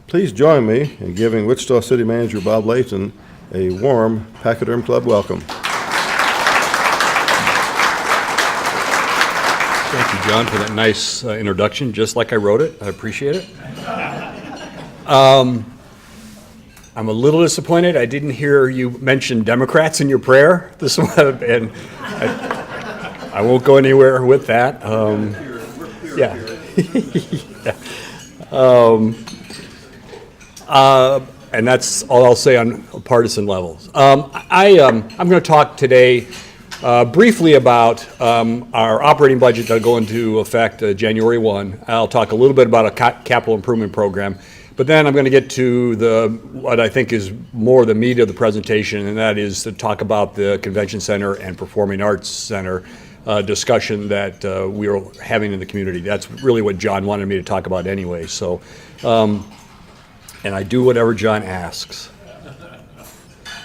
Please join me in giving Wichita City Manager Bob Layton a warm Pachyderm Club welcome. Thank you, John, for that nice introduction, just like I wrote it. I appreciate it. I'm a little disappointed. I didn't hear you mention Democrats in your prayer this month, and I won't go anywhere with that. Yeah. And that's all I'll say on partisan levels. I'm going to talk today briefly about our operating budget that will go into effect January 1. I'll talk a little bit about a capital improvement program, but then I'm going to get to what I think is more the meat of the presentation, and that is to talk about the Convention Center and Performing Arts Center discussion that we are having in the community. That's really what John wanted me to talk about anyway. So, and I do whatever John asks.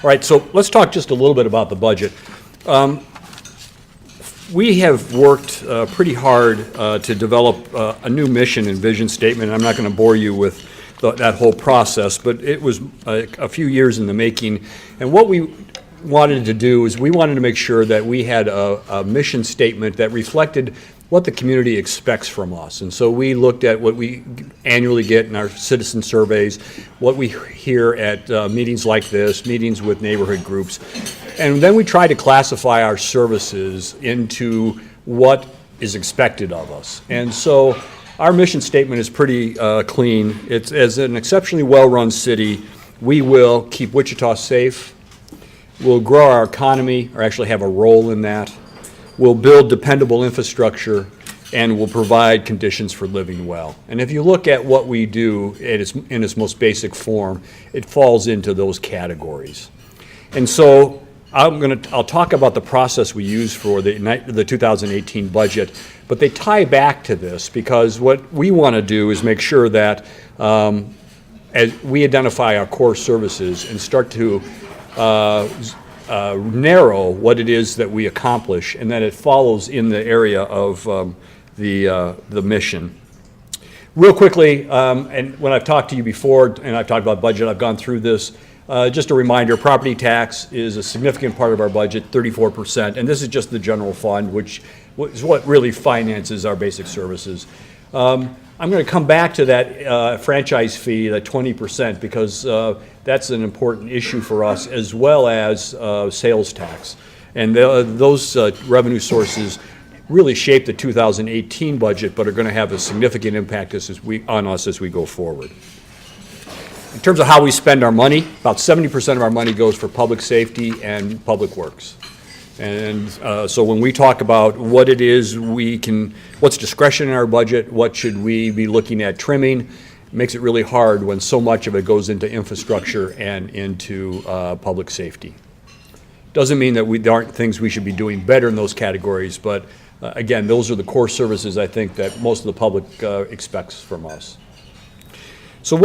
All right, so let's talk just a little bit about the budget. We have worked pretty hard to develop a new mission and vision statement. I'm not going to bore you with that whole process, but it was a few years in the making. And what we wanted to do is we wanted to make sure that we had a mission statement that reflected what the community expects from us. And so we looked at what we annually get in our citizen surveys, what we hear at meetings like this, meetings with neighborhood groups, and then we try to classify our services into what is expected of us. And so our mission statement is pretty clean. It's, as an exceptionally well-run city, we will keep Wichita safe, we'll grow our economy, or actually have a role in that, we'll build dependable infrastructure, and will provide conditions for living well. And if you look at what we do in its most basic form, it falls into those categories. And so I'll talk about the process we use for the 2018 budget, but they tie back to this because what we want to do is make sure that as we identify our core services and start to narrow what it is that we accomplish, and that it follows in the area of the mission. Real quickly, and when I've talked to you before, and I've talked about budget, I've gone through this. Just a reminder, property tax is a significant part of our budget, 34%, and this is just the general fund, which is what really finances our basic services. I'm going to come back to that franchise fee, that 20%, because that's an important issue for us, as well as sales tax. And those revenue sources really shape the 2018 budget, but are going to have a significant impact on us as we go forward. In terms of how we spend our money, about 70% of our money goes for public safety and public works. And so when we talk about what it is what's discretion in our budget, what should we be looking at trimming, it makes it really hard when so much of it goes into infrastructure and into public safety. Doesn't mean that there aren't things we should be doing better in those categories, but again, those are the core services I think that most of the public expects from us. So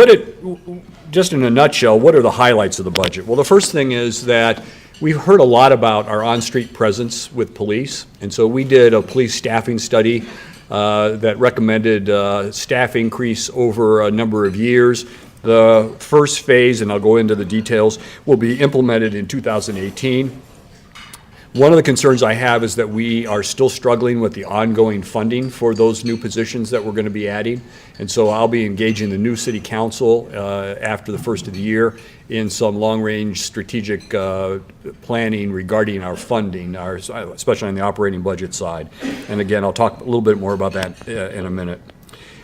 just in a nutshell, what are the highlights of the budget? Well, the first thing is that we've heard a lot about our on-street presence with police, and so we did a police staffing study that recommended staff increase over a number of years. The first phase, and I'll go into the details, will be implemented in 2018. One of the concerns I have is that we are still struggling with the ongoing funding for those new positions that we're going to be adding. And so I'll be engaging the new city council after the first of the year in some long-range strategic planning regarding our funding, especially on the operating budget side. And again, I'll talk a little bit more about that in a minute.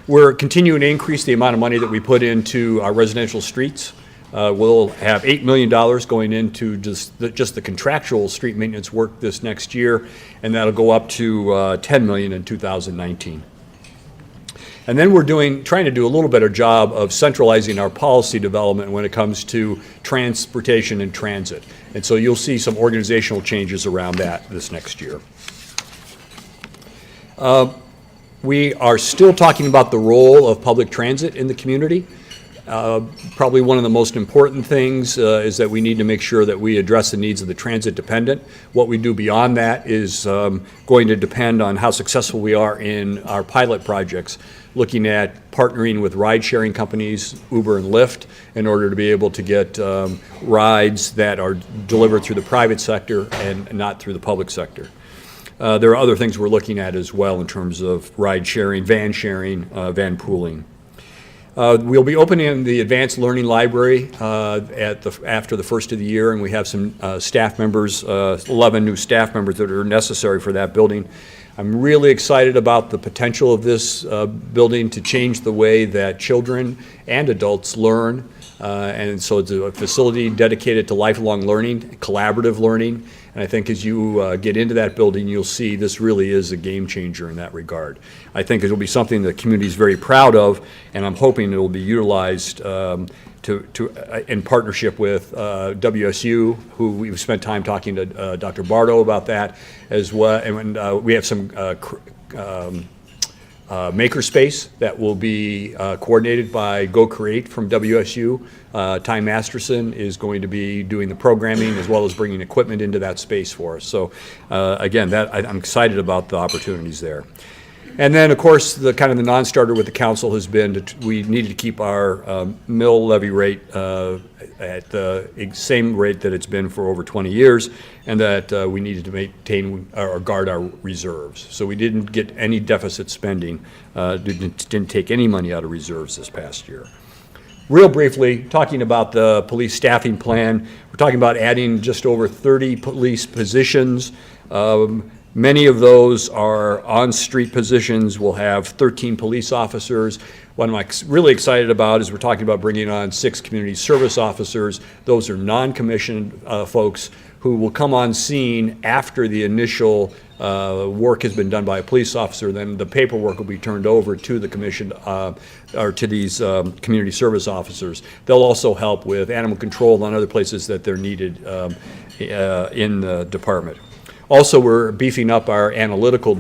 We're continuing to increase the amount of money that we put into our residential streets. We'll have $8 million going into just the contractual street maintenance work this next year, and that'll go up to $10 million in 2019. And then we're trying to do a little better job of centralizing our policy development when it comes to transportation and transit. And so you'll see some organizational changes around that this next year. We are still talking about the role of public transit in the community. Probably one of the most important things is that we need to make sure that we address the needs of the transit dependent. What we do beyond that is going to depend on how successful we are in our pilot projects, looking at partnering with ride-sharing companies, Uber and Lyft, in order to be able to get rides that are delivered through the private sector and not through the public sector. There are other things we're looking at as well in terms of ride-sharing, van pooling. We'll be opening the Advanced Learning Library after the first of the year, and we have some staff members, 11 new staff members that are necessary for that building. I'm really excited about the potential of this building to change the way that children and adults learn. And so it's a facility dedicated to lifelong learning, collaborative learning. And I think as you get into that building, you'll see this really is a game changer in that regard. I think it'll be something the community is very proud of, and I'm hoping it will be utilized in partnership with WSU, who we've spent time talking to Dr. Bardo about that as well. And we have some makerspace that will be coordinated by Go Create from WSU. Ty Masterson is going to be doing the programming as well as bringing equipment into that space for us. So again, I'm excited about the opportunities there. And then, of course, the kind of the non-starter with the council has been we needed to keep our mill levy rate at the same rate that it's been for over 20 years, and that we needed to maintain or guard our reserves. So we didn't get any deficit spending, didn't take any money out of reserves this past year. Real briefly, talking about the police staffing plan, we're talking about adding just over 30 police positions. Many of those are on-street positions. We'll have 13 police officers. What I'm really excited about is we're talking about bringing on 6 community service officers. Those are non-commissioned folks who will come on scene after the initial work has been done by a police officer. Then the paperwork will be turned over to the commission or to these community service officers. They'll also help with animal control and other places that they're needed in the department. Also, we're beefing up our analytical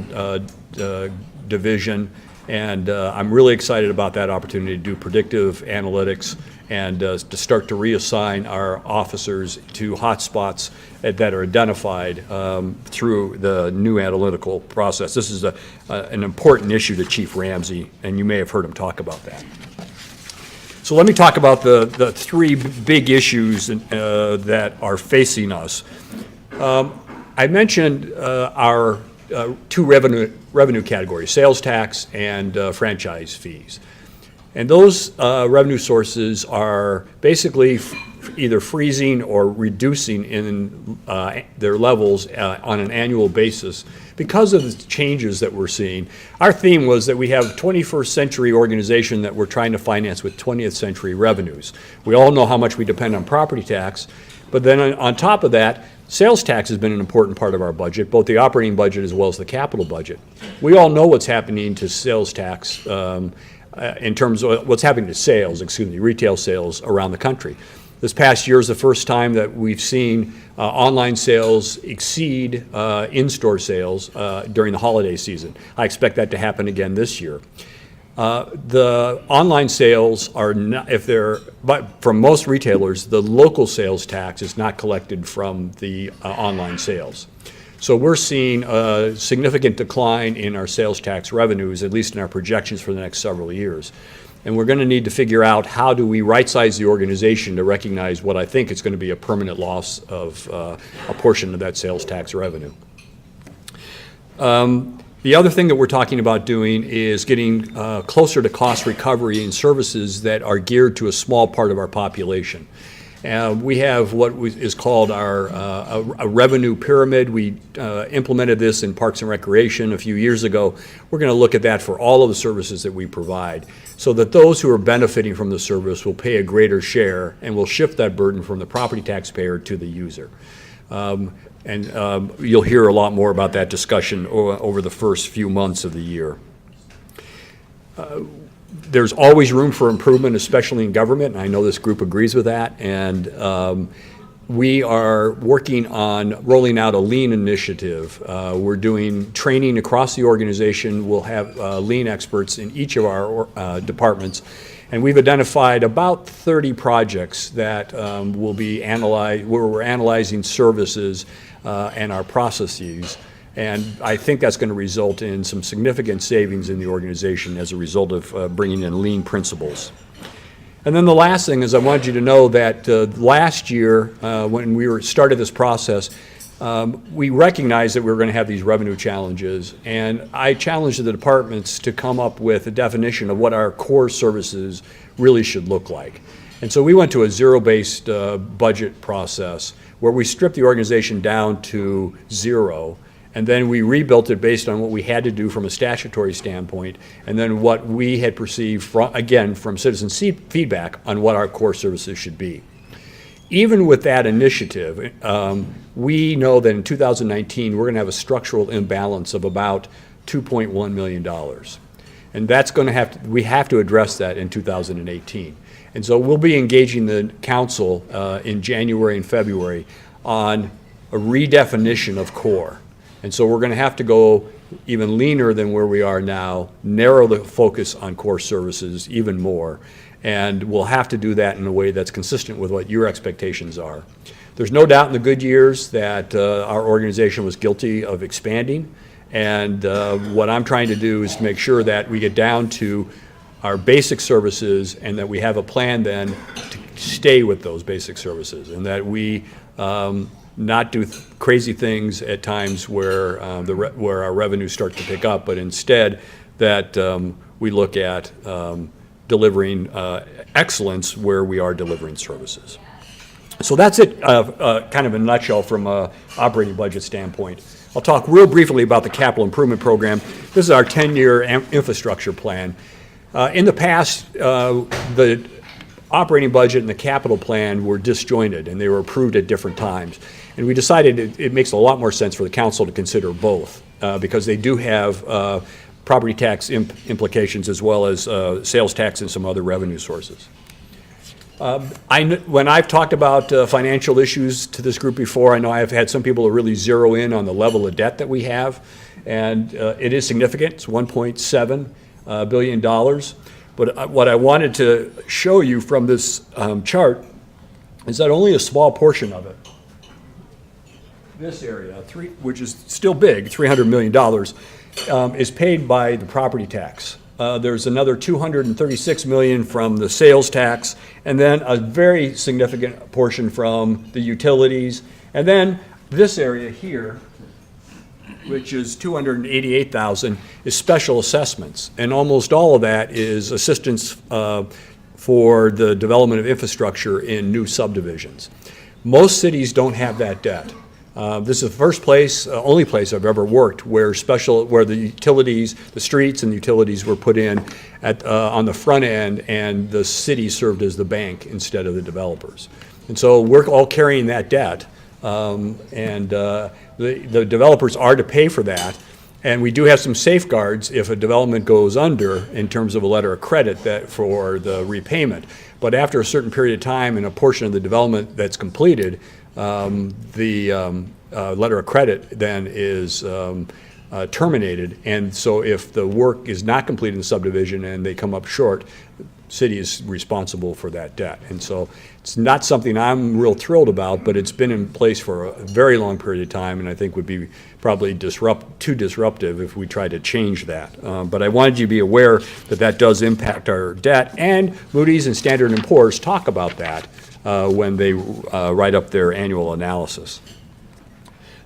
division, and I'm really excited about that opportunity to do predictive analytics and to start to reassign our officers to hotspots that are identified through the new analytical process. This is an important issue to Chief Ramsey, and you may have heard him talk about that. So let me talk about the 3 big issues that are facing us. I mentioned our 2 revenue categories, sales tax and franchise fees. And those revenue sources are basically either freezing or reducing in their levels on an annual basis because of the changes that we're seeing. Our theme was that we have 21st century organization that we're trying to finance with 20th century revenues. We all know how much we depend on property tax, but then on top of that, sales tax has been an important part of our budget, both the operating budget as well as the capital budget. We all know what's happening to sales tax in terms of what's happening to sales, retail sales around the country. This past year is the first time that we've seen online sales exceed in-store sales during the holiday season. I expect that to happen again this year. The online sales are not, but from most retailers, the local sales tax is not collected from the online sales. So we're seeing a significant decline in our sales tax revenues, at least in our projections for the next several years. And we're going to need to figure out how do we right-size the organization to recognize what I think is going to be a permanent loss of a portion of that sales tax revenue. The other thing that we're talking about doing is getting closer to cost recovery in services that are geared to a small part of our population. We have what is called a revenue pyramid. We implemented this in Parks and Recreation a few years ago. We're going to look at that for all of the services that we provide so that those who are benefiting from the service will pay a greater share and will shift that burden from the property taxpayer to the user. And you'll hear a lot more about that discussion over the first few months of the year. There's always room for improvement, especially in government, and I know this group agrees with that. And we are working on rolling out a lean initiative. We're doing training across the organization. We'll have lean experts in each of our departments. And we've identified about 30 projects that will be analyzed, where we're analyzing services and our processes. And I think that's going to result in some significant savings in the organization as a result of bringing in lean principles. And then the last thing is I wanted you to know that last year, when we started this process, we recognized that we were going to have these revenue challenges, and I challenged the departments to come up with a definition of what our core services really should look like. And so we went to a zero-based budget process where we stripped the organization down to zero, and then we rebuilt it based on what we had to do from a statutory standpoint, and then what we had perceived, from citizen feedback on what our core services should be. Even with that initiative, we know that in 2019, we're going to have a structural imbalance of about $2.1 million. And that's going to we have to address that in 2018. And so we'll be engaging the council in January and February on a redefinition of core. And so we're going to have to go even leaner than where we are now, narrow the focus on core services even more, and we'll have to do that in a way that's consistent with what your expectations are. There's no doubt in the good years that our organization was guilty of expanding, and what I'm trying to do is to make sure that we get down to our basic services and that we have a plan then to stay with those basic services, and that we not do crazy things at times where where our revenues start to pick up, but instead that we look at delivering excellence where we are delivering services. So that's it, kind of in a nutshell from an operating budget standpoint. I'll talk real briefly about the capital improvement program. This is our 10-year infrastructure plan. In the past, the operating budget and the capital plan were disjointed, and they were approved at different times. And we decided it makes a lot more sense for the council to consider both, because they do have property tax implications as well as sales tax and some other revenue sources. When I've talked about financial issues to this group before, I know I've had some people really zero in on the level of debt that we have, and it is significant. It's $1.7 billion. But what I wanted to show you from this chart is that only a small portion of it, this area, which is still big, $300 million, is paid by the property tax. There's another $236 million from the sales tax, and then a very significant portion from the utilities. And then this area here, which is $288,000, is special assessments. And almost all of that is assistance for the development of infrastructure in new subdivisions. Most cities don't have that debt. This is the first place, only place I've ever worked where the utilities, the streets and utilities were put in on the front end, and the city served as the bank instead of the developers. And so we're all carrying that debt, the developers are to pay for that. And we do have some safeguards if a development goes under in terms of a letter of credit for the repayment. But after a certain period of time and a portion of the development that's completed, the letter of credit then is terminated. And so if the work is not completed in the subdivision and they come up short, the city is responsible for that debt. And so it's not something I'm real thrilled about, but it's been in place for a very long period of time, and I think would be probably too disruptive if we tried to change that. But I wanted you to be aware that that does impact our debt, and Moody's and Standard & Poor's talk about that when they write up their annual analysis.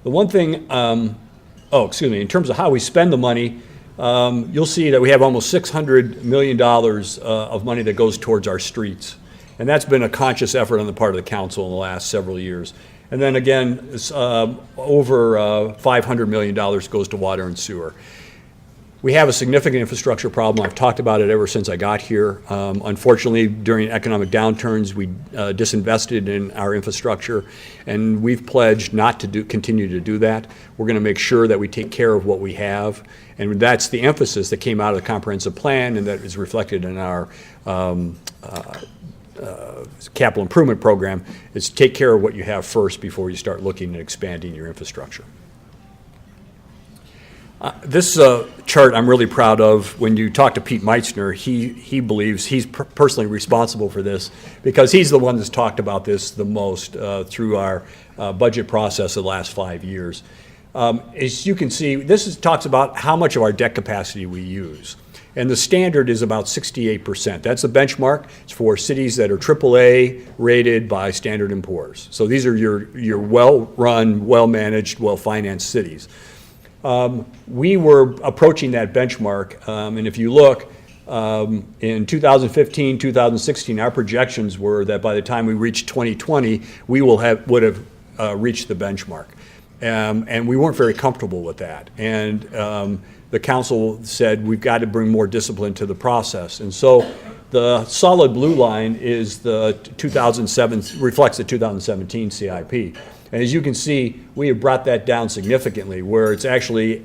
The one thing, in terms of how we spend the money, you'll see that we have almost $600 million of money that goes towards our streets. And that's been a conscious effort on the part of the council in the last several years. And then again, over $500 million goes to water and sewer. We have a significant infrastructure problem. I've talked about it ever since I got here. Unfortunately, during economic downturns, we disinvested in our infrastructure, and we've pledged not to continue to do that. We're going to make sure that we take care of what we have, and that's the emphasis that came out of the comprehensive plan, and that is reflected in our capital improvement program, is take care of what you have first before you start looking at expanding your infrastructure. This chart I'm really proud of. When you talk to Pete Meitzner, he believes he's personally responsible for this because he's the one that's talked about this the most through our budget process of the last 5 years. As you can see, talks about how much of our debt capacity we use. And the standard is about 68%. That's the benchmark. It's for cities that are AAA rated by Standard & Poor's. So these are your well-run, well-managed, well-financed cities. We were approaching that benchmark, and if you look, in 2015, 2016, our projections were that by the time we reached 2020, we would have reached the benchmark. And we weren't very comfortable with that. And the council said, we've got to bring more discipline to the process. And so the solid blue line is reflects the 2017 CIP. And as you can see, we have brought that down significantly, where it's actually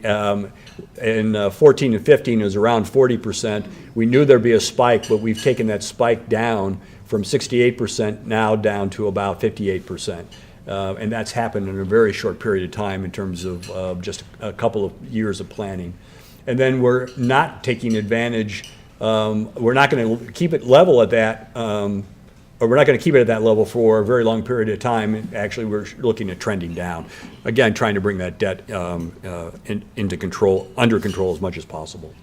in 14 and 15 is around 40%. We knew there'd be a spike, but we've taken that spike down from 68% now down to about 58%. And that's happened in a very short period of time in terms of just a couple of years of planning. And then we're not taking advantage, we're not going to keep it level at that, or we're not going to keep it at that level for a very long period of time. Actually, we're looking at trending down. Again, trying to bring that debt into control, under control as much as possible.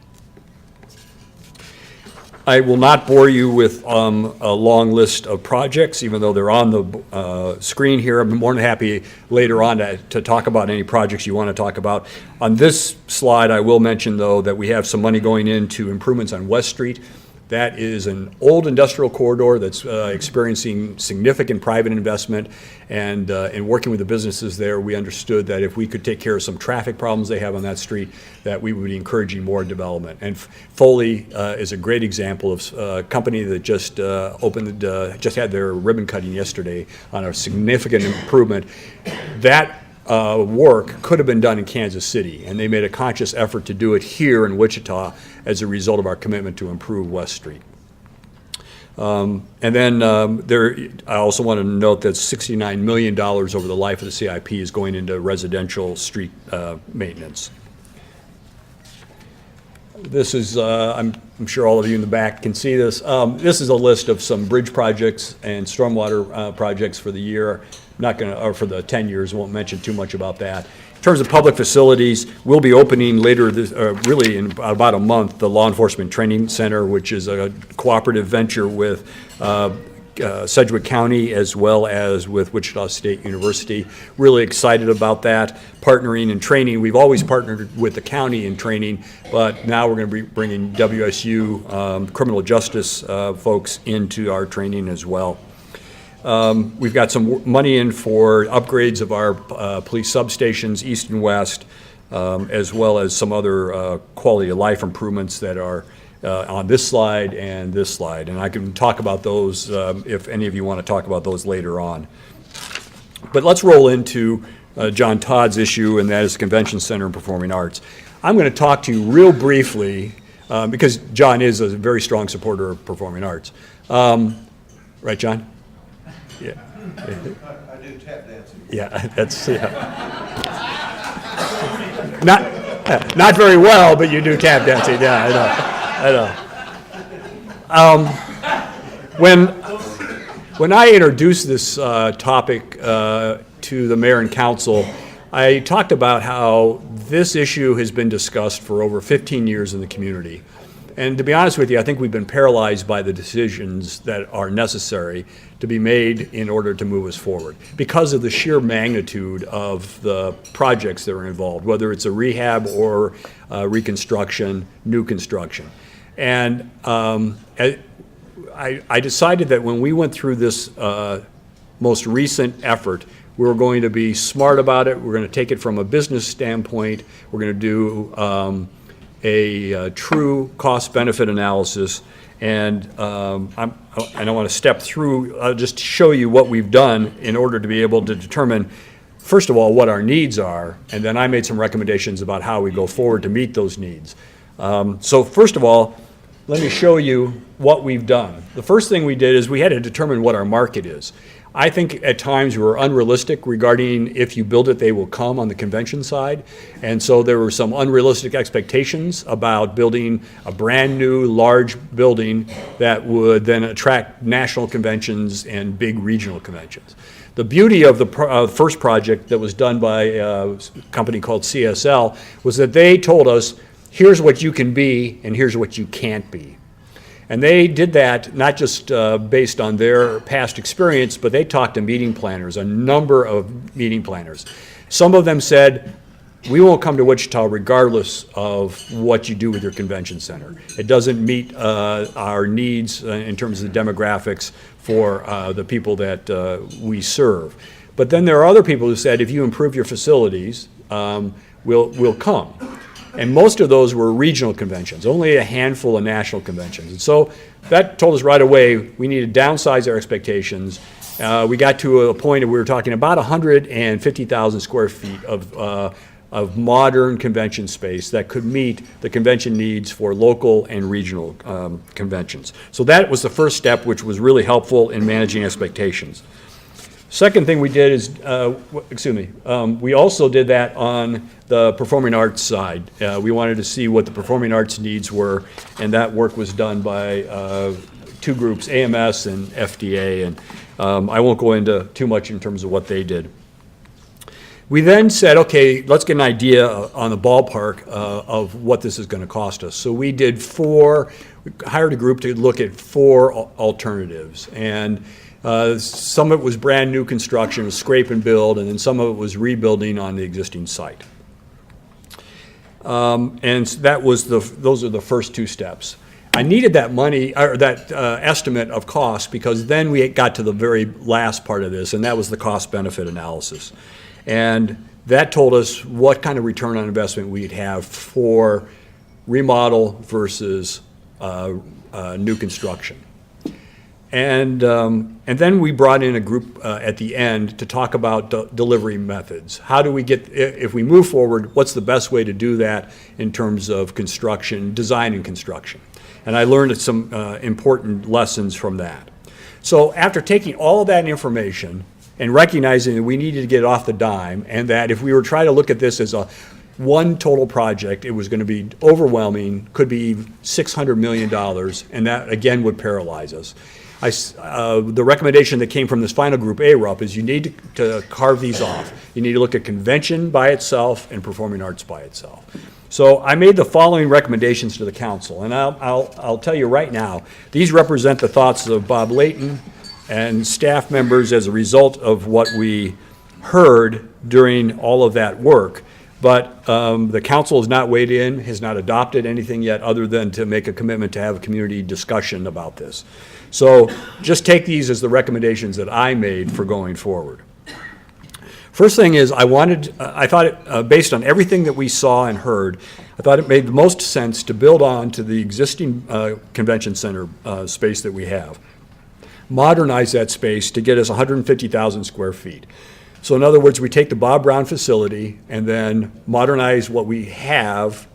I will not bore you with a long list of projects, even though they're on the screen here. I'm more than happy later on to talk about any projects you want to talk about. On this slide, I will mention, though, that we have some money going into improvements on West Street. That is an old industrial corridor that's experiencing significant private investment, and in working with the businesses there, we understood that if we could take care of some traffic problems they have on that street, that we would be encouraging more development. And Foley is a great example of a company that just just had their ribbon cutting yesterday on a significant improvement. That work could have been done in Kansas City, and they made a conscious effort to do it here in Wichita as a result of our commitment to improve West Street. And then I also want to note that $69 million over the life of the CIP is going into residential street maintenance. This is, I'm sure all of you in the back can see this. This is a list of some bridge projects and stormwater projects for the year. Not going to, or for the 10 years, won't mention too much about that. In terms of public facilities, we'll be opening later this, really in about a month, the Law Enforcement Training Center, which is a cooperative venture with Sedgwick County as well as with Wichita State University. Really excited about that, partnering and training. We've always partnered with the county in training, but now we're going to be bringing WSU criminal justice folks into our training as well. We've got some money in for upgrades of our police substations, east and west, as well as some other quality of life improvements that are on this slide and this slide. And I can talk about those if any of you want to talk about those later on. But let's roll into John Todd's issue, and that is the Convention Center and Performing Arts. I'm going to talk to you real briefly, because John is a very strong supporter of performing arts. Right, John? Yeah. I do tap dancing. Yeah, that's, not very well, but you do tap dancing. Yeah, I know. When I introduced this topic to the mayor and council, I talked about how this issue has been discussed for over 15 years in the community. And to be honest with you, I think we've been paralyzed by the decisions that are necessary to be made in order to move us forward because of the sheer magnitude of the projects that are involved, whether it's a rehab or reconstruction, new construction. And I decided that when we went through this most recent effort, we were going to be smart about it. We're going to take it from a business standpoint. We're going to do a true cost-benefit analysis, and I don't want to step through, I'll just show you what we've done in order to be able to determine, first of all, what our needs are, and then I made some recommendations about how we go forward to meet those needs. So first of all, let me show you what we've done. The first thing we did is we had to determine what our market is. I think at times were unrealistic regarding if you build it, they will come on the convention side. And so there were some unrealistic expectations about building a brand new large building that would then attract national conventions and big regional conventions. The beauty of the first project that was done by a company called CSL was that they told us, here's what you can be and here's what you can't be. And they did that not just based on their past experience, but they talked to meeting planners, a number of meeting planners. Some of them said, we won't come to Wichita regardless of what you do with your convention center. It doesn't meet our needs in terms of the demographics for the people that we serve. But then there are other people who said, if you improve your facilities, we'll come. And most of those were regional conventions, only a handful of national conventions. And so that told us right away we needed to downsize our expectations. We got to a point where we were talking about 150,000 square feet of modern convention space that could meet the convention needs for local and regional conventions. So that was the first step, which was really helpful in managing expectations. Second thing we did is, we also did that on the performing arts side. We wanted to see what the performing arts needs were, and that work was done by two groups, AMS and FDA, and I won't go into too much in terms of what they did. We then said, okay, let's get an idea on the ballpark of what this is going to cost us. So we hired a group to look at 4 alternatives, and some of it was brand new construction, scrape and build, and then some of it was rebuilding on the existing site. And that was those are the first 2 steps. I needed that money, or that estimate of cost, because then we got to the very last part of this, and that was the cost-benefit analysis. And that told us what kind of return on investment we'd have for remodel versus new construction. And then we brought in a group at the end to talk about delivery methods. How do we get, if we move forward, what's the best way to do that in terms of construction, design and construction? And I learned some important lessons from that. So after taking all of that information and recognizing that we needed to get it off the dime, and that if we were trying to look at this as one total project, it was going to be overwhelming, could be $600 million, and that again would paralyze us. The recommendation that came from this final group, ARUP, is you need to carve these off. You need to look at convention by itself and performing arts by itself. So I made the following recommendations to the council, and I'll tell you right now, these represent the thoughts of Bob Layton and staff members as a result of what we heard during all of that work. But the council has not weighed in, has not adopted anything yet other than to make a commitment to have a community discussion about this. So just take these as the recommendations that I made for going forward. First thing is I thought based on everything that we saw and heard, I thought it made the most sense to build on to the existing convention center space that we have. Modernize that space to get us 150,000 square feet. So in other words, we take the Bob Brown facility and then modernize what we have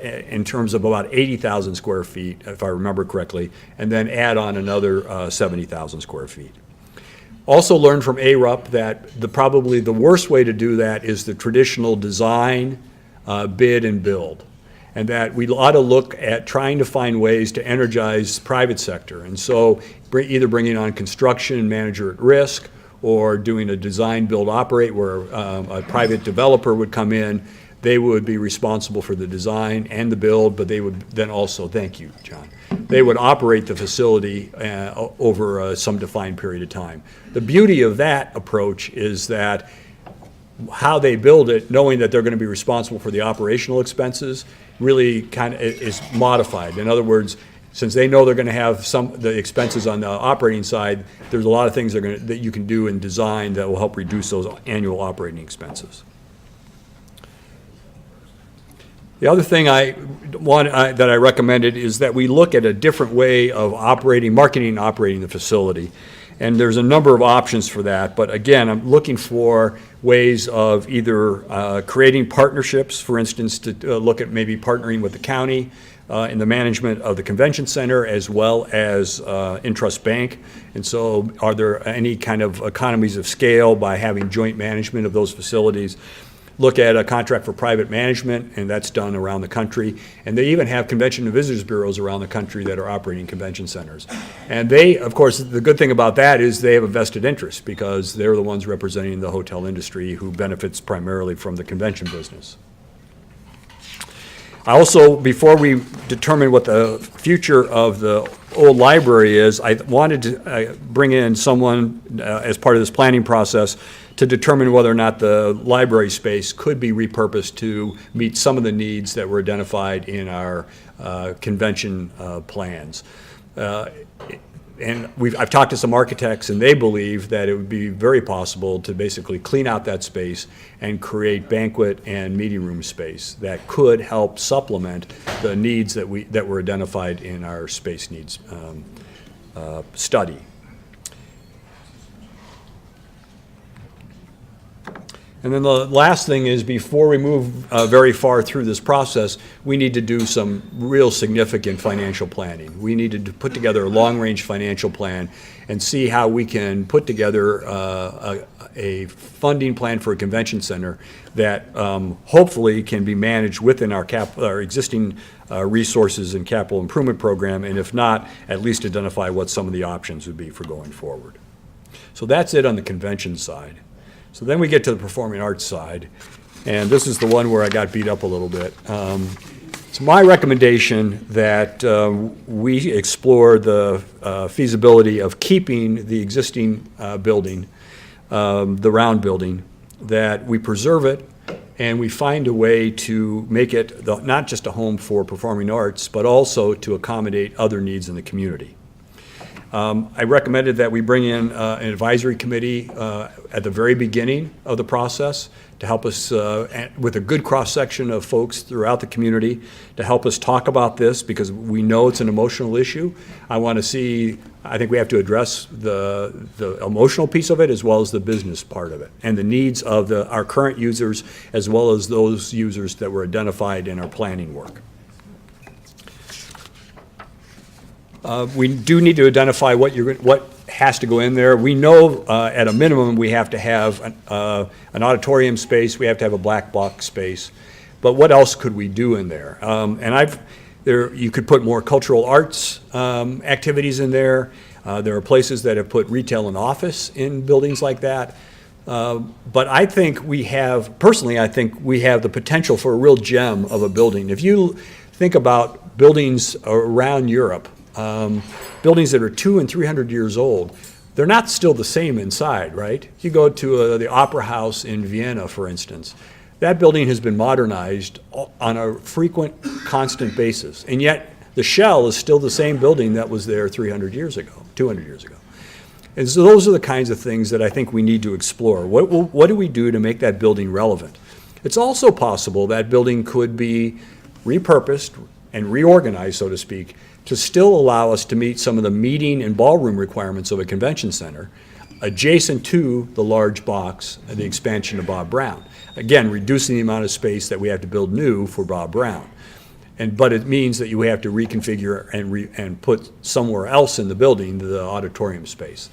in terms of about 80,000 square feet, if I remember correctly, and then add on another 70,000 square feet. Also learned from ARUP that probably the worst way to do that is the traditional design, bid, and build. And that we ought to look at trying to find ways to energize private sector. And so either bringing on construction manager at risk, or doing a design, build, operate, where a private developer would come in. They would be responsible for the design and the build, but they would then also, thank you, John, they would operate the facility over some defined period of time. The beauty of that approach is that how they build it, knowing that they're going to be responsible for the operational expenses, really kind of is modified. In other words, since they know they're going to have the expenses on the operating side, there's a lot of things that you can do in design that will help reduce those annual operating expenses. The other thing that I recommended is that we look at a different way of marketing and operating the facility. And there's a number of options for that. But again, I'm looking for ways of either creating partnerships, for instance, to look at maybe partnering with the county, in the management of the convention center as well as Intrust Bank. And so are there any kind of economies of scale by having joint management of those facilities? Look at a contract for private management, and that's done around the country. And they even have convention and visitors bureaus around the country that are operating convention centers. And they, of course, the good thing about that is they have a vested interest because they're the ones representing the hotel industry who benefits primarily from the convention business. I also, before we determine what the future of the old library is, I wanted to bring in someone as part of this planning process to determine whether or not the library space could be repurposed to meet some of the needs that were identified in our convention plans. And I've talked to some architects, and they believe that it would be very possible to basically clean out that space and create banquet and meeting room space that could help supplement the needs that were identified in our space needs study. And then the last thing is, before we move very far through this process, we need to do some real significant financial planning. We need to put together a long-range financial plan and see how we can put together a funding plan for a convention center that hopefully can be managed within our existing resources and capital improvement program, and if not, at least identify what some of the options would be for going forward. So that's it on the convention side. So then we get to the performing arts side, and this is the one where I got beat up a little bit. It's my recommendation that we explore the feasibility of keeping the existing building, the round building, that we preserve it, and we find a way to make it not just a home for performing arts, but also to accommodate other needs in the community. I recommended that we bring in an advisory committee at the very beginning of the process to help us with a good cross-section of folks throughout the community to help us talk about this, because we know it's an emotional issue. I think we have to address the emotional piece of it as well as the business part of it, and the needs of our current users as well as those users that were identified in our planning work. We do need to identify what has to go in there. We know at a minimum we have to have an auditorium space, we have to have a black box space, but what else could we do in there? You could put more cultural arts activities in there. There are places that have put retail and office in buildings like that. But I think personally, I think we have the potential for a real gem of a building. If you think about buildings around Europe, buildings that are 200 and 300 years old, they're not still the same inside, right? You go to the Opera House in Vienna, for instance. That building has been modernized on a frequent, constant basis, and yet the shell is still the same building that was there 300 years ago, 200 years ago. And so those are the kinds of things that I think we need to explore. What do we do to make that building relevant? It's also possible that building could be repurposed and reorganized, so to speak, to still allow us to meet some of the meeting and ballroom requirements of a convention center, adjacent to the large box and the expansion of Bob Brown. Again, reducing the amount of space that we have to build new for Bob Brown. But it means that you have to reconfigure and put somewhere else in the building the auditorium space.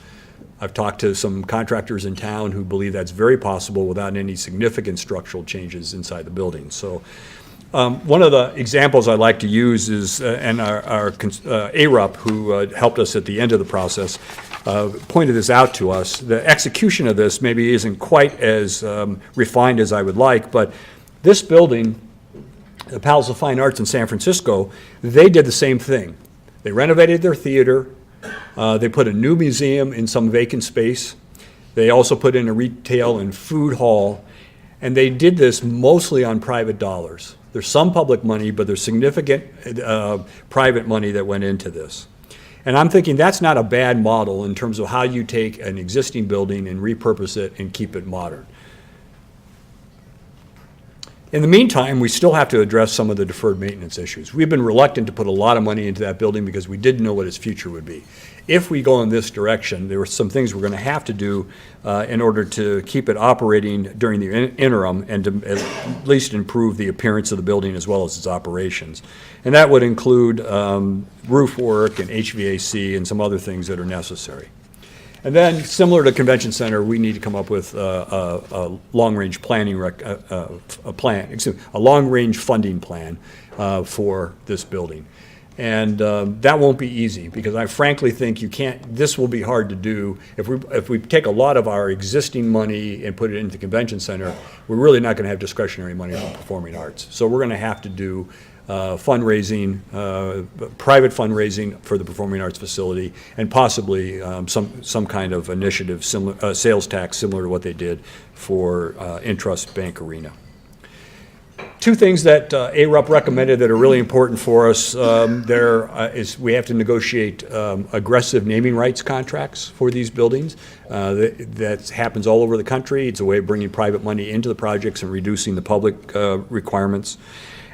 I've talked to some contractors in town who believe that's very possible without any significant structural changes inside the building. So one of the examples I like to use is, and our ARUP, who helped us at the end of the process, pointed this out to us. The execution of this maybe isn't quite as refined as I would like, but this building, the Palace of Fine Arts in San Francisco, they did the same thing. They renovated their theater. They put a new museum in some vacant space. They also put in a retail and food hall, and they did this mostly on private dollars. There's some public money, but there's significant private money that went into this. And I'm thinking that's not a bad model in terms of how you take an existing building and repurpose it and keep it modern. In the meantime, we still have to address some of the deferred maintenance issues. We've been reluctant to put a lot of money into that building because we didn't know what its future would be. if we go in this direction, there were some things we're going to have to do in order to keep it operating during the interim and to at least improve the appearance of the building as well as its operations. And that would include roof work and HVAC and some other things that are necessary. And then, similar to Convention Center, we need to come up with a long-range planning a long-range funding plan for this building. And that won't be easy, because I frankly think this will be hard to do. If we take a lot of our existing money and put it into the Convention Center, we're really not going to have discretionary money for performing arts. So we're going to have to do fundraising, private fundraising for the performing arts facility, and possibly some kind of initiative, sales tax similar to what they did for Intrust Bank Arena. Two things that ARUP recommended that are really important for us. Is we have to negotiate aggressive naming rights contracts for these buildings. That happens all over the country. It's a way of bringing private money into the projects and reducing the public requirements.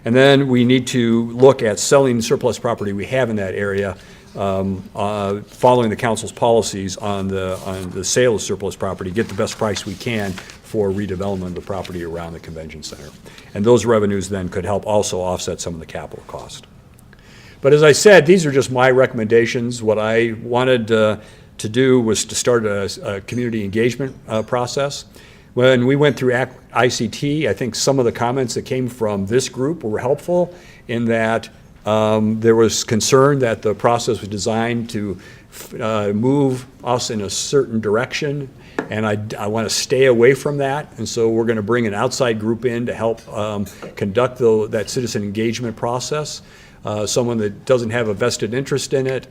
And then we need to look at selling surplus property we have in that area, following the council's policies on the sale of surplus property, get the best price we can for redevelopment of the property around the convention center. And those revenues then could help also offset some of the capital cost. But as I said, these are just my recommendations. What I wanted to do was to start a community engagement process. When we went through ICT, I think some of the comments that came from this group were helpful in that there was concern that the process was designed to move us in a certain direction, and I want to stay away from that. And so we're going to bring an outside group in to help conduct that citizen engagement process. Someone that doesn't have a vested interest in it,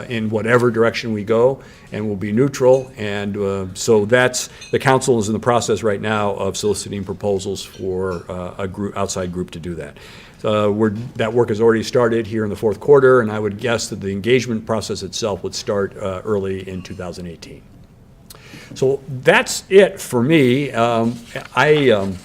in whatever direction we go, and will be neutral. And so the council is in the process right now of soliciting proposals for outside group to do that. That work has already started here in the fourth quarter, and I would guess that the engagement process itself would start early in 2018. So that's it for me. I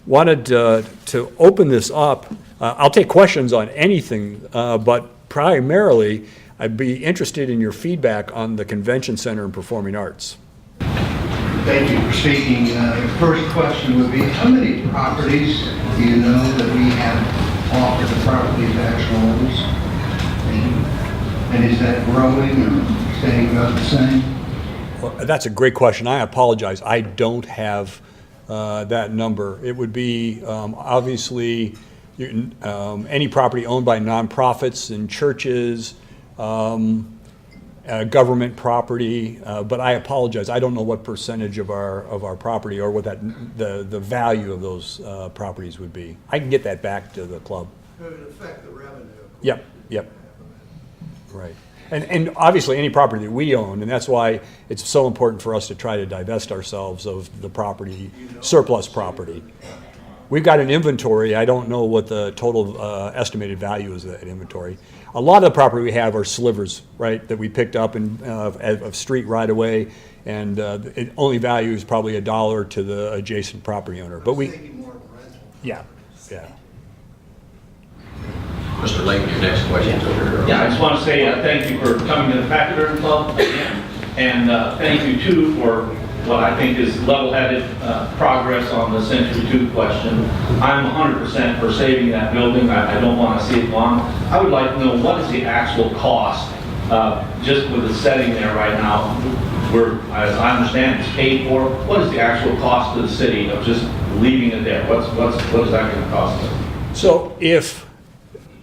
wanted to open this up. I'll take questions on anything, but primarily I'd be interested in your feedback on the Convention Center and Performing Arts. Thank you for speaking. The first question would be, how many properties do you know that we have offered the property tax holders? And is that growing or staying about the same? Well, that's a great question. I apologize. I don't have that number. It would be obviously any property owned by nonprofits and churches, government property, but I apologize. I don't know what percentage of our property or what the value of those properties would be. I can get that back to the club. It would affect the revenue. Yep. Right. And obviously any property that we own, and that's why it's so important for us to try to divest ourselves of the property, surplus property. We've got an inventory. I don't know what the total estimated value is of that inventory. A lot of the property we have are slivers, right, that we picked up of street right away, and it only value is probably $1 to the adjacent property owner. But yeah. Mr. Layton, your next question is over here. Yeah, I just want to say thank you for coming to the Pachyderm Club again, and thank you too for what I think is level-headed progress on the Century 2 question. I'm 100% for saving that building. I don't want to see it gone. I would like to know what is the actual cost, just with the setting there right now, where, as I understand, it's paid for. What is the actual cost to the city of just leaving it there? What is that going to cost us? So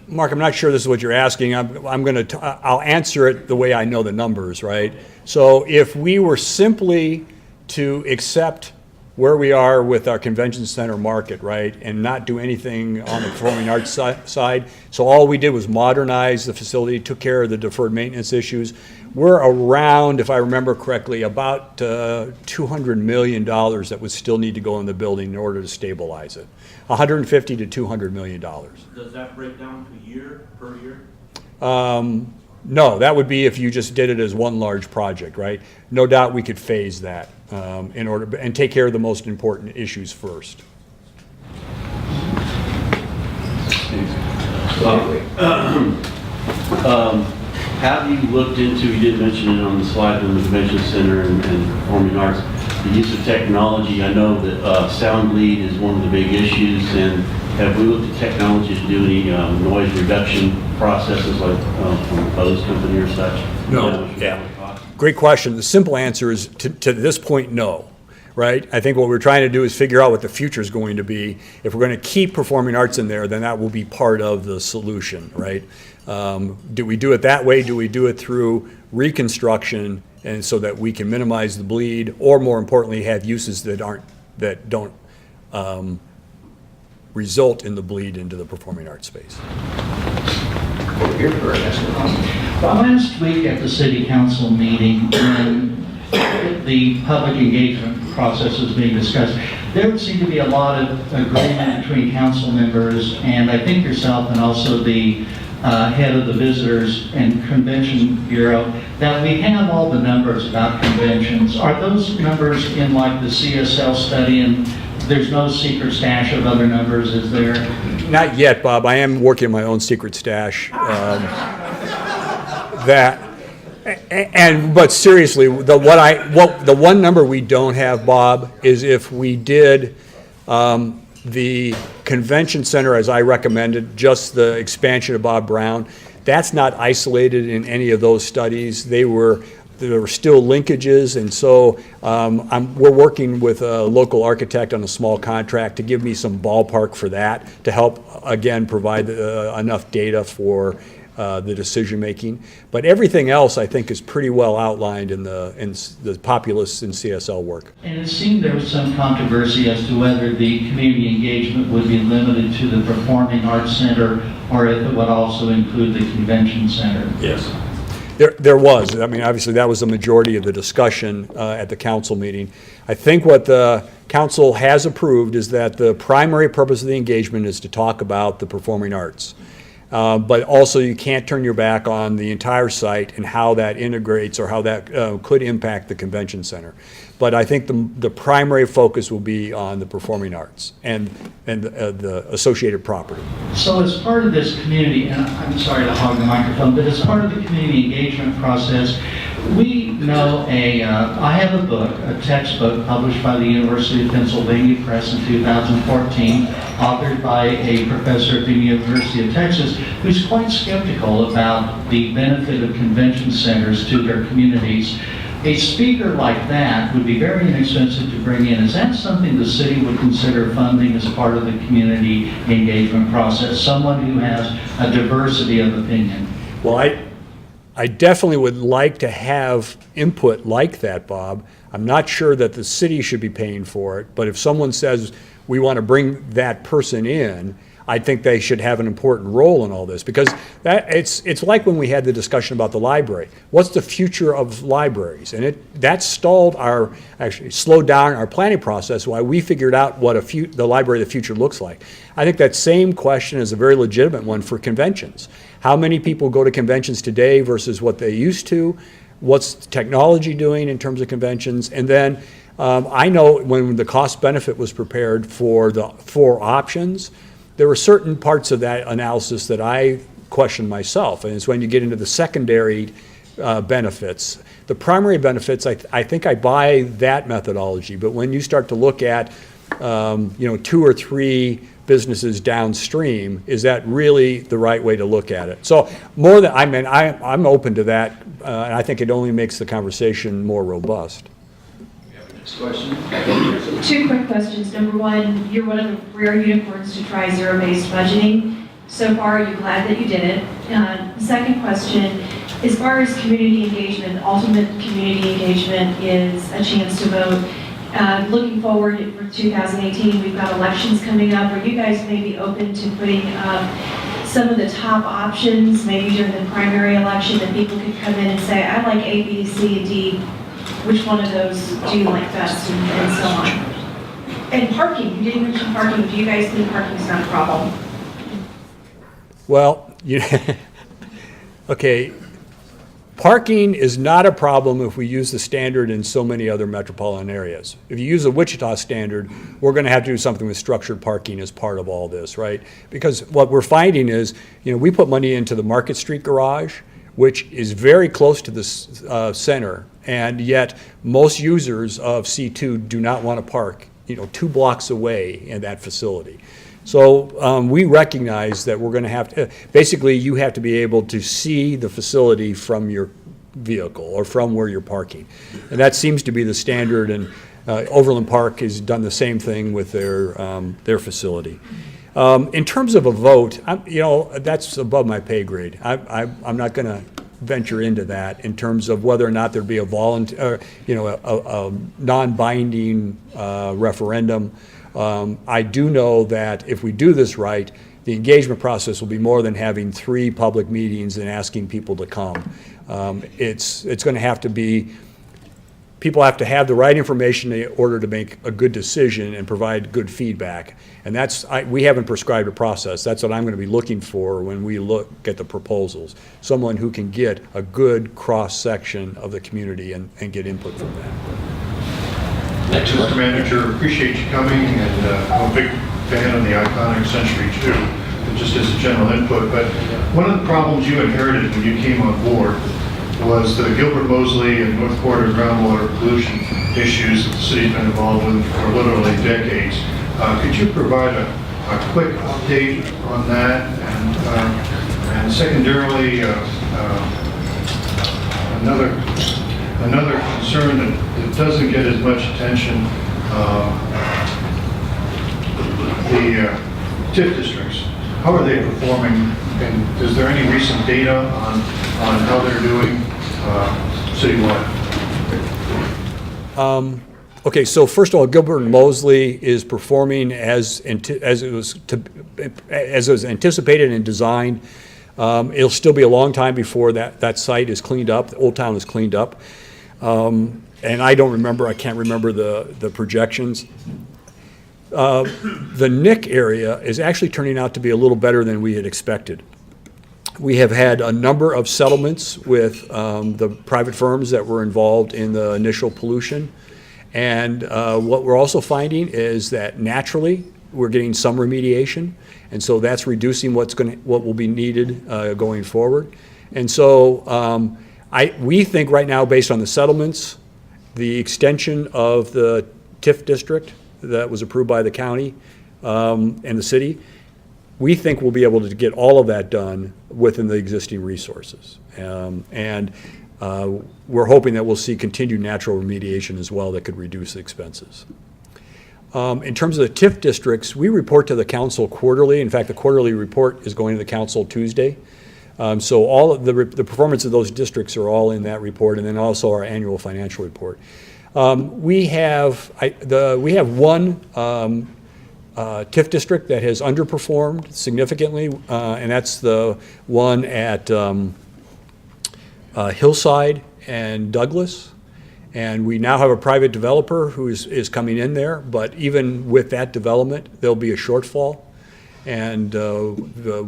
Mark, I'm not sure this is what you're asking. I'll answer it the way I know the numbers, right? So if we were simply to accept where we are with our convention center market, right, and not do anything on the performing arts side, so all we did was modernize the facility, took care of the deferred maintenance issues, we're around, if I remember correctly, about $200 million that would still need to go in the building in order to stabilize it. $150 to $200 million. Does that break down to per year? No, that would be if you just did it as one large project, right? No doubt we could phase that in order and take care of the most important issues first. have you looked into, you did mention it on the slide on the convention center and performing arts, the use of technology? I know that sound bleed is one of the big issues, and have we looked at technology to do any noise reduction processes like from a Bose company or such? No. Yeah. Great question. The simple answer is to this point, no. Right? I think what we're trying to do is figure out what the future is going to be. If we're going to keep performing arts in there, then that will be part of the solution, right? Do we do it that way? Do we do it through reconstruction, and so that we can minimize the bleed, or more importantly, have uses that don't result in the bleed into the performing arts space? Over here for our next one. Well, last week at the city council meeting, when the public engagement process was being discussed, there would seem to be a lot of agreement between council members and I think yourself and also the head of the Visitors and Convention Bureau, that we have all the numbers about conventions. Are those numbers in like the CSL study, and there's no secret stash of other numbers, is there? Not yet, Bob. I am working on my own secret stash. But seriously, the one number we don't have, Bob, is if we did the convention center as I recommended, just the expansion of Bob Brown. That's not isolated in any of those studies. There were still linkages, and so we're working with a local architect on a small contract to give me some ballpark for that, to help, again, provide enough data for the decision making. But everything else, I think, is pretty well outlined in the populace and CSL work. And it seemed there was some controversy as to whether the community engagement would be limited to the Performing Arts Center, or if it would also include the Convention Center. Yes. There was. I mean, obviously, that was the majority of the discussion at the council meeting. I think what the council has approved is that the primary purpose of the engagement is to talk about the performing arts. But also, you can't turn your back on the entire site and how that integrates or how that could impact the convention center. But I think the primary focus will be on the performing arts and the associated property. So as part of this community, and I'm sorry to hog the microphone, but as part of the community engagement process, we know I have a book, a textbook published by the University of Pennsylvania Press in 2014, authored by a professor at the University of Texas, who's quite skeptical about the benefit of convention centers to their communities. A speaker like that would be very inexpensive to bring in. Is that something the city would consider funding as part of the community engagement process? Someone who has a diversity of opinion? Well, I definitely would like to have input like that, Bob. I'm not sure that the city should be paying for it, but if someone says we want to bring that person in, I think they should have an important role in all this, because it's like when we had the discussion about the library. What's the future of libraries? And that slowed down our planning process while we figured out what the library of the future looks like. I think that same question is a very legitimate one for conventions. How many people go to conventions today versus what they used to? What's technology doing in terms of conventions? And then I know when the cost benefit was prepared for the 4 options, there were certain parts of that analysis that I questioned myself, and it's when you get into the secondary benefits. The primary benefits, I think I buy that methodology, but when you start to look at 2 or 3 businesses downstream, is that really the right way to look at it? So I'm open to that, and I think it only makes the conversation more robust. Next question. 2 quick questions. Number 1, you're one of the rare unicorns to try zero-based budgeting. So far, are you glad that you did it? Second question, as far as community engagement, ultimate community engagement is a chance to vote. Looking forward for 2018, we've got elections coming up. Are you guys maybe open to putting up some of the top options, maybe during the primary election, that people could come in and say, I like A, B, C, and D. Which one of those do you like best, and so on? And parking, you didn't mention parking. Do you guys think parking is not a problem? Well, okay, parking is not a problem if we use the standard in so many other metropolitan areas. If you use the Wichita standard, we're going to have to do something with structured parking as part of all this, right? Because what we're finding is, we put money into the Market Street garage. which is very close to the center, and yet most users of C2 do not want to park, 2 blocks away in that facility. So we recognize that we're going to have to, basically you have to be able to see the facility from your vehicle or from where you're parking. And that seems to be the standard, and Overland Park has done the same thing with their facility. In terms of a vote, that's above my pay grade. I'm not going to venture into that in terms of whether or not there'd be a a non-binding referendum. I do know that if we do this right, the engagement process will be more than having 3 public meetings and asking people to come. It's going to have to be, people have to have the right information in order to make a good decision and provide good feedback. And we haven't prescribed a process. That's what I'm going to be looking for when we look at the proposals. Someone who can get a good cross-section of the community and get input from that. Mr. Manager, appreciate you coming, and I'm a big fan of the iconic Century 2, just as a general input. But one of the problems you inherited when you came on board was the Gilbert Mosley and North Quarter groundwater pollution issues that the city's been involved with for literally decades. Could you provide a quick update on that? And secondarily, another concern that doesn't get as much attention, the TIF districts. How are they performing, and is there any recent data on how they're doing citywide? Okay, so first of all, Gilbert and Mosley is performing as it was anticipated and designed. It'll still be a long time before that site is cleaned up, the Old Town is cleaned up. And I can't remember the projections. The Nick area is actually turning out to be a little better than we had expected. We have had a number of settlements with the private firms that were involved in the initial pollution. And what we're also finding is that naturally we're getting some remediation, and so that's reducing what will be needed going forward. And so we think right now, based on the settlements, the extension of the TIF district that was approved by the county and the city, we think we'll be able to get all of that done within the existing resources. We're hoping that we'll see continued natural remediation as well that could reduce the expenses. In terms of the TIF districts, we report to the council quarterly. In fact, the quarterly report is going to the council Tuesday. So all of the performance of those districts are all in that report, and then also our annual financial report. We have one TIF district that has underperformed significantly, and that's the one at Hillside and Douglas. And we now have a private developer who is coming in there, but even with that development, there'll be a shortfall. And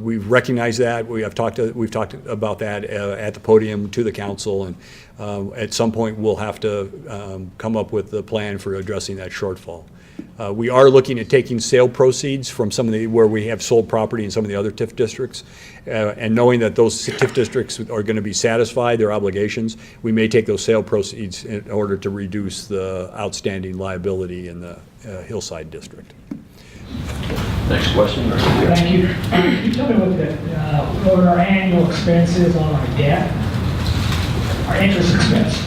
we've recognized that. We've talked about that at the podium to the council, and at some point we'll have to come up with a plan for addressing that shortfall. We are looking at taking sale proceeds from some of where we have sold property in some of the other TIF districts, and knowing that those TIF districts are going to be satisfied their obligations, we may take those sale proceeds in order to reduce the outstanding liability in the Hillside district. Next question. Thank you. Can you tell me what our annual expense is on our debt? Our interest expense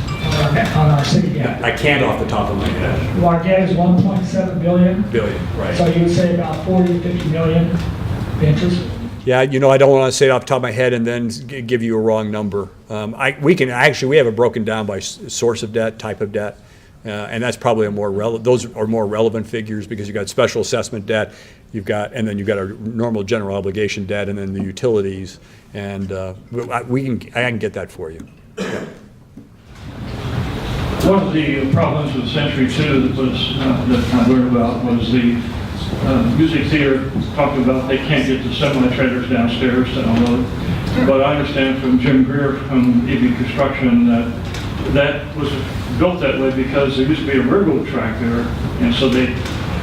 on our city debt? I can't off the top of my head. Well, our debt is 1.7 billion. Right. So you would say about 40 to 50 million interest? Yeah, I don't want to say it off the top of my head and then give you a wrong number. We have it broken down by source of debt, type of debt. And that's probably those are more relevant figures, because you've got special assessment debt, and then you've got a normal general obligation debt, and then the utilities, and I can get that for you. Yeah. One of the problems with Century 2 that I learned about was the music theater talking about they can't get the semi-trailers downstairs to unload. But I understand from Jim Greer from EB Construction that was built that way because there used to be a railroad track there, and so they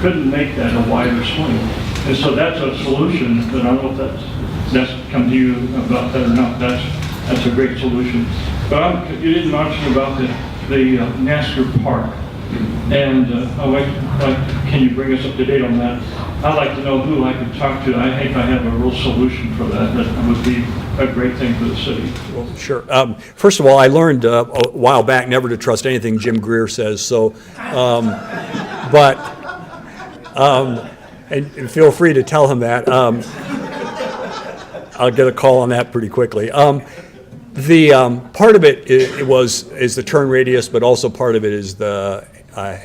couldn't make that a wider swing. And so that's a solution, but I don't know if that's come to you about that or not. That's that's a great solution. But you didn't mention about the NASCAR Park. And can you bring us up to date on that? I'd like to know who I could talk to. I think I have a real solution for that. That would be a great thing for the city. Well, sure. First of all, I learned a while back never to trust anything Jim Greer says, so, and feel free to tell him that. I'll get a call on that pretty quickly. The part of it is the turn radius, but also part of it is the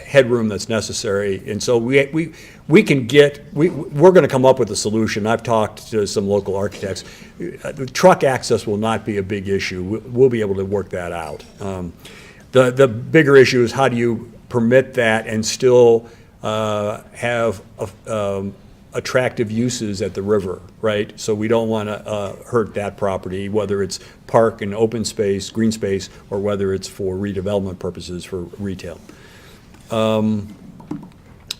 headroom that's necessary. And so we're going to come up with a solution. I've talked to some local architects. The truck access will not be a big issue. We'll be able to work that out. The bigger issue is how do you permit that and still have attractive uses at the river, right? So we don't want to hurt that property, whether it's park and open space, green space, or whether it's for redevelopment purposes for retail.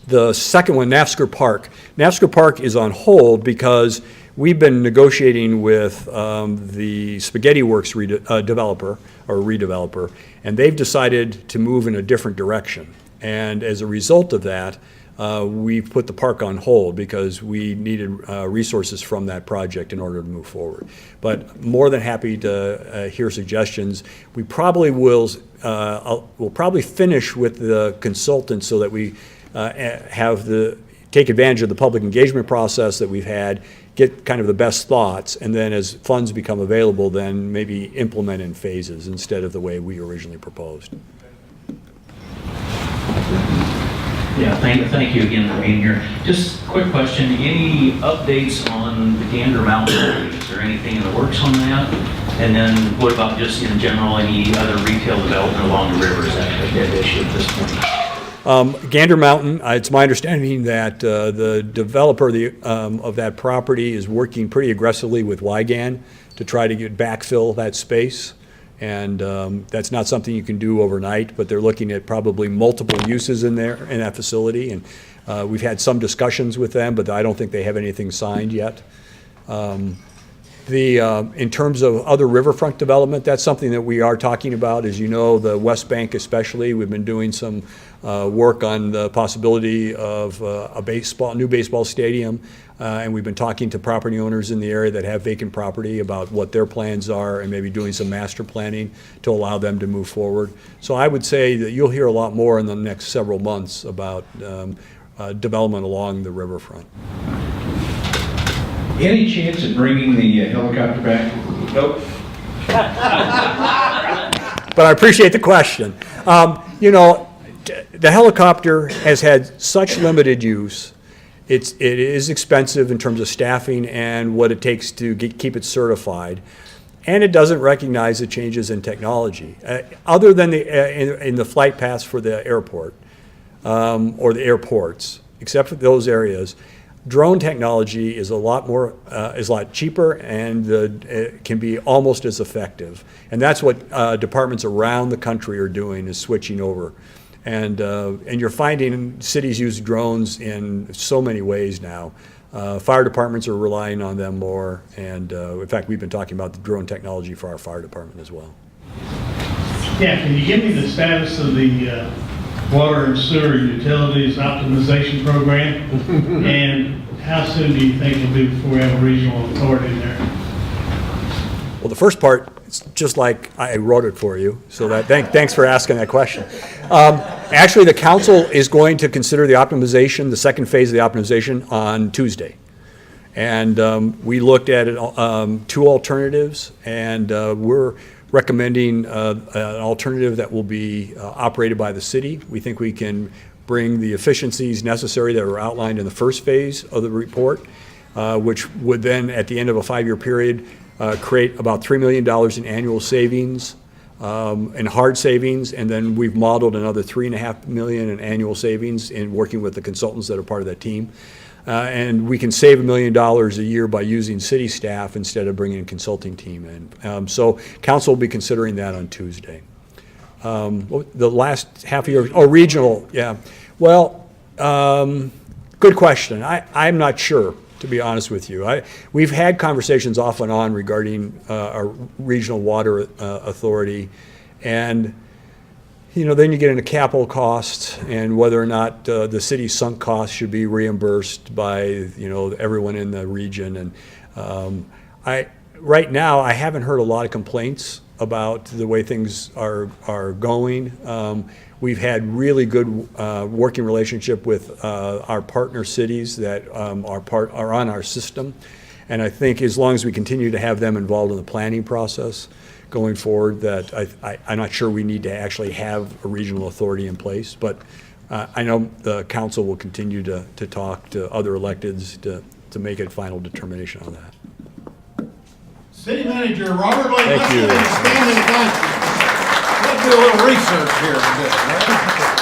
The second one, NASCAR Park. NASCAR Park is on hold because we've been negotiating with the Spaghetti Works developer, or redeveloper, and they've decided to move in a different direction. And as a result of that, we put the park on hold because we needed resources from that project in order to move forward. But more than happy to hear suggestions. We probably will we'll probably finish with the consultants so that we take advantage of the public engagement process that we've had, get kind of the best thoughts, and then as funds become available, then maybe implement in phases instead of the way we originally proposed. Yeah, thank you again for being here. Just a quick question, any updates on the Gander Mountain? Is there anything in the works on that? And then what about just in general, any other retail development along the river? Is that a dead issue at this point? Gander Mountain, it's my understanding that the developer of that property is working pretty aggressively with Wygan to try to backfill that space. And that's not something you can do overnight, but they're looking at probably multiple uses in that facility. And we've had some discussions with them, but I don't think they have anything signed yet. In terms of other riverfront development, that's something that we are talking about. As you know, the West Bank especially, we've been doing some work on the possibility of a new baseball stadium. And we've been talking to property owners in the area that have vacant property about what their plans are and maybe doing some master planning to allow them to move forward. So I would say that you'll hear a lot more in the next several months about development along the riverfront. Any chance of bringing the helicopter back? Nope. But I appreciate the question. The helicopter has had such limited use. It is expensive in terms of staffing and what it takes to keep it certified, and it doesn't recognize the changes in technology. Other than in the flight paths for the airport or the airports, except for those areas, drone technology is a lot cheaper and it can be almost as effective. And that's what departments around the country are doing, is switching over. And you're finding cities use drones in so many ways now. Fire departments are relying on them more, and in fact, we've been talking about the drone technology for our fire department as well. Yeah, can you give me the status of the water and sewer utilities optimization program? And how soon do you think it'll be before we have a regional authority there? Well, the first part, it's just like I wrote it for you, so thanks for asking that question. Actually, the council is going to consider the optimization, the second phase of the optimization, on Tuesday. And we looked at two alternatives, and we're recommending an alternative that will be operated by the city. We think we can bring the efficiencies necessary that were outlined in the first phase of the report, which would then, at the end of a 5-year period, create about $3 million in annual savings, in hard savings, and then we've modeled another $3.5 million in annual savings in working with the consultants that are part of that team. And we can save $1 million a year by using city staff instead of bringing a consulting team in. So council will be considering that on Tuesday. The last half of your, regional, yeah. Well, good question. I'm not sure, to be honest with you. We've had conversations off and on regarding our regional water authority, and then you get into capital costs and whether or not the city's sunk costs should be reimbursed by everyone in the region. And right now I haven't heard a lot of complaints about the way things are going. We've had really good working relationship with our partner cities that are on our system, and I think as long as we continue to have them involved in the planning process going forward, that I'm not sure we need to actually have a regional authority in place, but I know the council will continue to talk to other electeds to make a final determination on that. City Manager Robert Layton. Thank you. Let's get an expanded time. Let's do a little research here today, right?